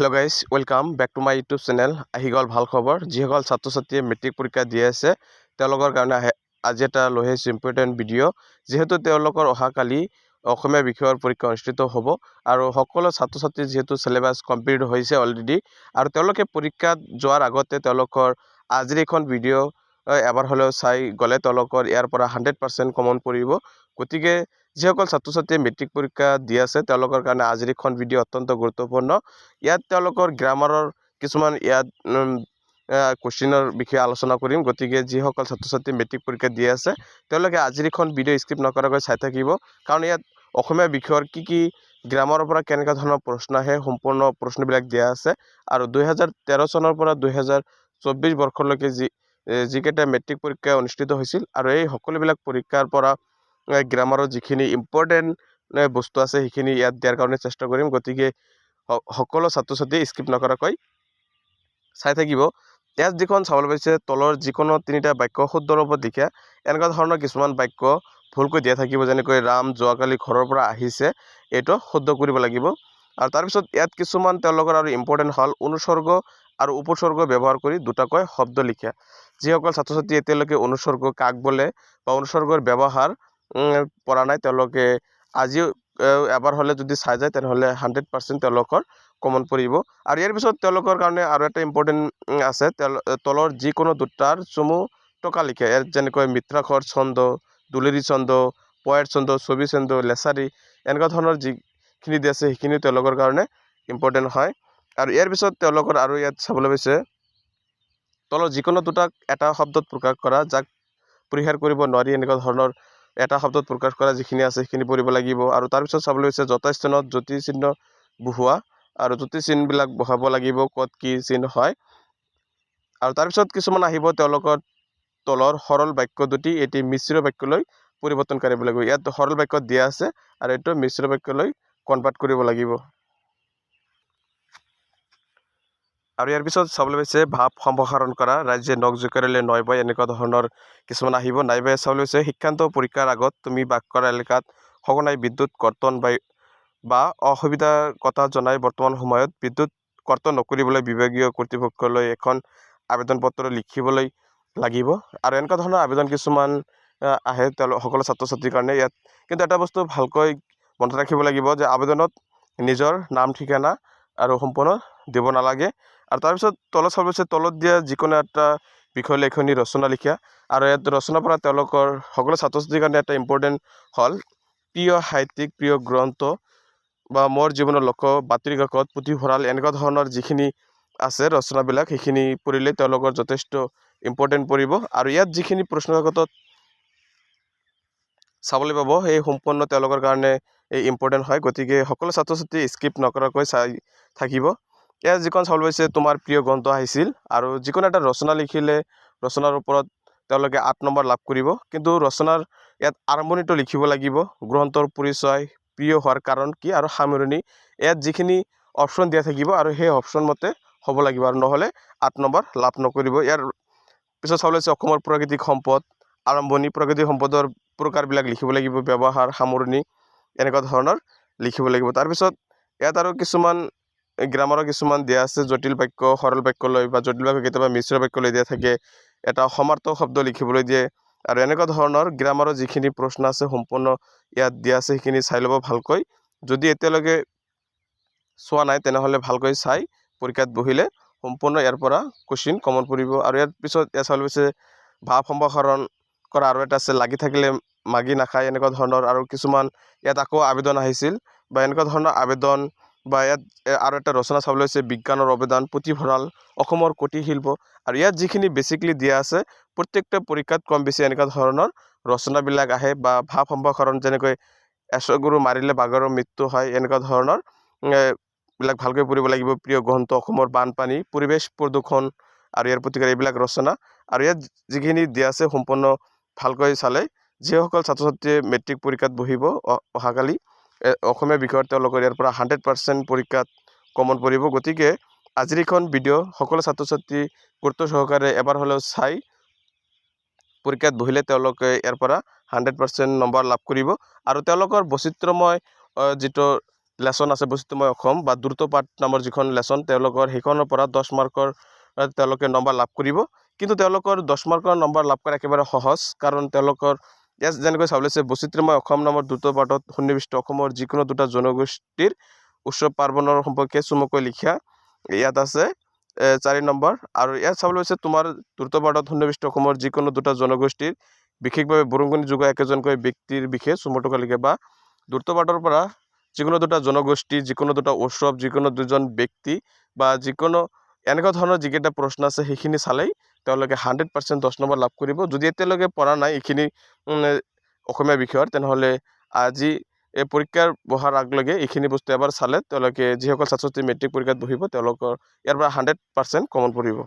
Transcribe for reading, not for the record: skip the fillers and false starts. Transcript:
Hello' guys welcome back to my YouTube channel. আহি গ'ল ভাল খবৰ। যিসকল ছাত্ৰ ছাত্ৰীয়ে মেট্ৰিক পৰীক্ষা দি আছে তেওঁলোকৰ কাৰণে আজি এটা লৈ আহিছোঁ ইম্পৰ্টেণ্ট ভিডিঅ'। যিহেতু তেওঁলোকৰ অহাকালি অসমীয়া বিষয়ৰ পৰীক্ষা অনুষ্ঠিত হ'ব আৰু সকলো ছাত্ৰ ছাত্ৰী যিহেতু চিলেবাছ কমপ্লিট হৈছে অলৰেডি আৰু তেওঁলোকে পৰীক্ষাত যোৱাৰ আগতে তেওঁলোকৰ আজিৰ এখন ভিডিঅ' এবাৰ হ'লেও চাই গ'লে তেওঁলোকৰ ইয়াৰ পৰা 100% কমন পৰিব। গতিকে যিসকল ছাত্ৰ ছাত্ৰীয়ে মেট্ৰিক পৰীক্ষা দি আছে তেওঁলোকৰ কাৰণে আজিৰ এখন ভিডিঅ' অত্যন্ত গুৰুত্বপূৰ্ণ। ইয়াত তেওঁলোকৰ গ্ৰামাৰৰ কিছুমান কুৱেশ্যনৰ বিষয়ে আলোচনা কৰিম। গতিকে যিসকল ছাত্ৰ ছাত্ৰী মেট্ৰিক পৰীক্ষা দি আছে তেওঁলোকে আজিৰ এখন ভিডিঅ' স্কিপ নকৰাকৈ চাই থাকিব, কাৰণ ইয়াত অসমীয়া বিষয়ৰ কি গ্ৰামাৰৰ পৰা কেনেকুৱা ধৰণৰ প্ৰশ্ন আহে সম্পূৰ্ণ প্ৰশ্নবিলাক দিয়া আছে। আৰু 2013 চনৰ পৰা 2024 বৰ্ষলৈকে যিকেইটা মেট্ৰিক পৰীক্ষা অনুষ্ঠিত হৈছিল আৰু এই সকলোবিলাক পৰীক্ষাৰ পৰা গ্ৰামাৰৰ যিখিনি ইম্পৰ্টেণ্ট বস্তু আছে সেইখিনি ইয়াত দিয়াৰ কাৰণে চেষ্টা কৰিম। গতিকে সকলো ছাত্ৰ ছাত্ৰী স্কিপ নকৰাকৈ চাই থাকিব। ইয়াত যিখন চাবলৈ পাইছে তলৰ যিকোনো তিনিটা বাক্য শুদ্ধৰ ওপৰত লিখা এনেকুৱা ধৰণৰ কিছুমান বাক্য ভুলকৈ দিয়া থাকিব, যেনেকৈ ৰাম যোৱাকালি ঘৰৰ পৰা আহিছে, এইটো শুদ্ধ কৰিব লাগিব। আৰু তাৰপিছত ইয়াত কিছুমান তেওঁলোকৰ আৰু ইম্পৰ্টেণ্ট হ'ল অনুসৰ্গ আৰু উপসৰ্গ ব্যৱহাৰ কৰি দুটাকৈ শব্দ লিখা। যিসকল ছাত্ৰ ছাত্ৰী এতিয়ালৈকে অনুসৰ্গ কাক বোলে বা অনুসৰ্গৰ ব্যৱহাৰ পৰা নাই তেওঁলোকে আজিও এবাৰ হ'লে যদি চাই যায় তেনেহ'লে 100% তেওঁলোকৰ কমন পৰিব। আৰু ইয়াৰ পিছত তেওঁলোকৰ কাৰণে আৰু এটা ইম্পৰ্টেণ্ট আছে, তলৰ যিকোনো দুটাৰ চমু টকা লিখে। ইয়াত যেনেকৈ মিত্ৰাক্ষৰ ছন্দ, দুলেৰী ছন্দ, পয়েট ছন্দ, ছবি ছন্দ, লেচাৰী এনেকুৱা ধৰণৰ যিখিনি দি আছে সেইখিনি তেওঁলোকৰ কাৰণে ইম্পৰ্টেণ্ট হয়। আৰু ইয়াৰ পিছত তেওঁলোকৰ আৰু ইয়াত চাবলৈ পাইছে তলৰ যিকোনো দুটাক এটা শব্দত প্ৰকাশ কৰা যাক পৰিহাৰ কৰিব নোৱাৰি, এনেকুৱা ধৰণৰ এটা শব্দত প্ৰকাশ কৰা যিখিনি আছে সেইখিনি পঢ়িব লাগিব। আৰু তাৰপিছত চাবলৈ হৈছে যথাস্থানত জ্যোতি চিহ্ন বহোৱা আৰু জ্যোতি চিহ্নবিলাক বহাব লাগিব ক'ত কি চিহ্ন হয়। আৰু তাৰপিছত কিছুমান আহিব তেওঁলোকৰ তলৰ সৰল বাক্য দুটি এটি মিশ্ৰ বাক্যলৈ পৰিৱৰ্তন কৰিব লাগিব। ইয়াত সৰল বাক্য দিয়া আছে আৰু এইটো মিশ্ৰ বাক্যলৈ কনভাৰ্ট কৰিব লাগিব। আৰু ইয়াৰ পিছত চাবলৈ পাইছে ভাৱ সম্প্ৰসাৰণ কৰা, ৰাজ্যে নখ জোকাৰিলে নয় বয়, এনেকুৱা ধৰণৰ কিছুমান আহিব। নাইবাই চাবলৈ পাইছে শিক্ষান্ত পৰীক্ষাৰ আগত তুমি বাস কৰা এলেকাত সঘনাই বিদ্যুৎ কৰ্তন বা অসুবিধাৰ কথা জনাই বৰ্তমান সময়ত বিদ্যুৎ কৰ্তন নকৰিবলৈ বিভাগীয় কৰ্তৃপক্ষলৈ এখন আবেদন পত্ৰ লিখিবলৈ লাগিব। আৰু এনেকুৱা ধৰণৰ আবেদন কিছুমান আহে সকলো ছাত্ৰ ছাত্ৰীৰ কাৰণে। ইয়াত কিন্তু এটা বস্তু ভালকৈ মনত ৰাখিব লাগিব যে আবেদনত নিজৰ নাম ঠিকনা আৰু সম্পূৰ্ণ দিব নালাগে। আৰু তাৰপিছত তলত চাবলৈ পাইছে তলত দিয়া যিকোনো এটা বিষয় লেখনি ৰচনা লিখা। আৰু ইয়াত ৰচনাৰ পৰা তেওঁলোকৰ সকলো ছাত্ৰ ছাত্ৰীৰ কাৰণে এটা ইম্পৰ্টেণ্ট হ'ল প্ৰিয় সাহিত্যিক, প্ৰিয় গ্ৰন্থ বা মোৰ জীৱনৰ লক্ষ্য, বাতৰি কাকত, পুথিভঁৰাল এনেকুৱা ধৰণৰ যিখিনি আছে ৰচনাবিলাক সেইখিনি পঢ়িলে তেওঁলোকৰ যথেষ্ট ইম্পৰ্টেণ্ট পৰিব। আৰু ইয়াত যিখিনি প্ৰশ্ন কাকতত চাবলৈ পাব সেই সম্পূৰ্ণ তেওঁলোকৰ কাৰণে এই ইম্পৰ্টেণ্ট হয়। গতিকে সকলো ছাত্ৰ ছাত্ৰী স্কিপ নকৰাকৈ চাই থাকিব। ইয়াত যিখন চাবলৈ পাইছে তোমাৰ প্ৰিয় গ্ৰন্থ আহিছিল আৰু যিকোনো এটা ৰচনা লিখিলে ৰচনাৰ ওপৰত তেওঁলোকে 8 নম্বৰ লাভ কৰিব। কিন্তু ৰচনাৰ ইয়াত আৰম্ভণিটো লিখিব লাগিব, গ্ৰন্থৰ পৰিচয়, প্ৰিয় হোৱাৰ কাৰণ কি আৰু সামৰণি। ইয়াত যিখিনি অপশ্যন দিয়া থাকিব আৰু সেই অপশ্যন মতে হ'ব লাগিব, আৰু নহ'লে 8 নম্বৰ লাভ নকৰিব। ইয়াৰ পিছত চাবলৈ পাইছে অসমৰ প্ৰাকৃতিক সম্পদ, আৰম্ভণি, প্ৰাকৃতিক সম্পদৰ প্ৰকাৰবিলাক লিখিব লাগিব, ব্যৱহাৰ, সামৰণি এনেকুৱা ধৰণৰ লিখিব লাগিব। তাৰপিছত ইয়াত আৰু কিছুমান গ্ৰামাৰৰ কিছুমান দিয়া আছে, জটিল বাক্য সৰল বাক্যলৈ বা জটিল বাক্য কেতিয়াবা মিশ্ৰ বাক্যলৈ দিয়া থাকে, এটা সমাৰ্থক শব্দ লিখিবলৈ দিয়ে। আৰু এনেকুৱা ধৰণৰ গ্ৰামাৰৰ যিখিনি প্ৰশ্ন আছে সম্পূৰ্ণ ইয়াত দিয়া আছে, সেইখিনি চাই ল'ব ভালকৈ। যদি এতিয়ালৈকে চোৱা নাই তেনেহ'লে ভালকৈ চাই পৰীক্ষাত বহিলে সম্পূৰ্ণ ইয়াৰ পৰা কুৱেশ্যন কমন পৰিব। আৰু ইয়াৰ পিছত ইয়াত চাবলৈ পাইছে ভাৱ সম্প্ৰসাৰণ কৰা আৰু এটা আছে লাগি থাকিলে মাগি নাখায়, এনেকুৱা ধৰণৰ। আৰু কিছুমান ইয়াত আকৌ আবেদন আহিছিল বা এনেকুৱা ধৰণৰ আবেদন বা ইয়াত আৰু এটা ৰচনা চাবলৈ হৈছে বিজ্ঞানৰ অৱদান, পুথিভঁৰাল, অসমৰ কুটীৰ শিল্প। আৰু ইয়াত যিখিনি বেছিকলি দিয়া আছে প্ৰত্যেকটা পৰীক্ষাত কম বেছি এনেকুৱা ধৰণৰ ৰচনাবিলাক আহে বা ভাৱ সম্প্ৰসাৰণ, যেনেকৈ এশগুৰু মাৰিলে বাঘৰৰ মৃত্যু হয়, এনেকুৱা ধৰণৰ বিলাক ভালকৈ পঢ়িব লাগিব। প্ৰিয় গ্ৰন্থ, অসমৰ বানপানী, পৰিৱেশ প্ৰদূষণ আৰু ইয়াৰ প্ৰতিকাৰ, এইবিলাক ৰচনা। আৰু ইয়াত যিখিনি দিয়া আছে সম্পূৰ্ণ ভালকৈ চালে যিসকল ছাত্ৰ ছাত্ৰীয়ে মেট্ৰিক পৰীক্ষাত বহিব অহাকালি অসমীয়া বিষয়ত তেওঁলোকৰ ইয়াৰ পৰা 100% পৰীক্ষাত কমন পৰিব। গতিকে আজিৰ এখন ভিডিঅ' সকলো ছাত্ৰ ছাত্ৰী গুৰুত্ব সহকাৰে এবাৰ হ'লেও চাই পৰীক্ষাত বহিলে তেওঁলোকে ইয়াৰ পৰা 100% নম্বৰ লাভ কৰিব। আৰু তেওঁলোকৰ বৈচিত্ৰময় যিটো লেচন আছে বৈচিত্ৰ্যময় অসম বা দ্ৰুতপাঠ নামৰ যিখন লেচন তেওঁলোকৰ সেইখনৰ পৰা 10 মাৰ্কৰ তেওঁলোকে নম্বৰ লাভ কৰিব। কিন্তু তেওঁলোকৰ 10 মাৰ্কৰ নম্বৰ লাভ কৰা একেবাৰে সহজ, কাৰণ তেওঁলোকৰ ইয়াত যেনেকৈ চাবলৈ আছে বৈচিত্ৰ্যময় অসম নামৰ দ্ৰুতপাঠত সন্নিৱিষ্ট অসমৰ যিকোনো দুটা জনগোষ্ঠীৰ উৎসৱ পাৰ্বণৰ সম্পৰ্কে চমুকৈ লিখা ইয়াত আছে 4 নম্বৰ। আৰু ইয়াত চাবলৈ আছে তোমাৰ দ্ৰুতপাঠত সন্নিৱিষ্ট অসমৰ যিকোনো দুটা জনগোষ্ঠীৰ বিশেষভাৱে বৰঙণি যোগোৱা একেজনকৈ ব্যক্তিৰ বিষয়ে চমুকৈ লিখে, বা দ্ৰুতপাঠৰ পৰা যিকোনো দুটা জনগোষ্ঠী, যিকোনো দুটা উৎসৱ, যিকোনো দুজন ব্যক্তি বা যিকোনো এনেকুৱা ধৰণৰ যিকেইটা প্ৰশ্ন আছে সেইখিনি চালেই তেওঁলোকে 100% 10 নম্বৰ লাভ কৰিব। যদি এতিয়ালৈকে পঢ়া নাই এইখিনি অসমীয়া বিষয়ৰ, তেনেহ'লে আজি এই পৰীক্ষাৰ বহাৰ আগলৈকে এইখিনি বস্তু এবাৰ চালে তেওঁলোকে যিসকল ছাত্ৰ ছাত্ৰী মেট্ৰিক পৰীক্ষাত বহিব তেওঁলোকৰ ইয়াৰ পৰা 100% কমন পৰিব।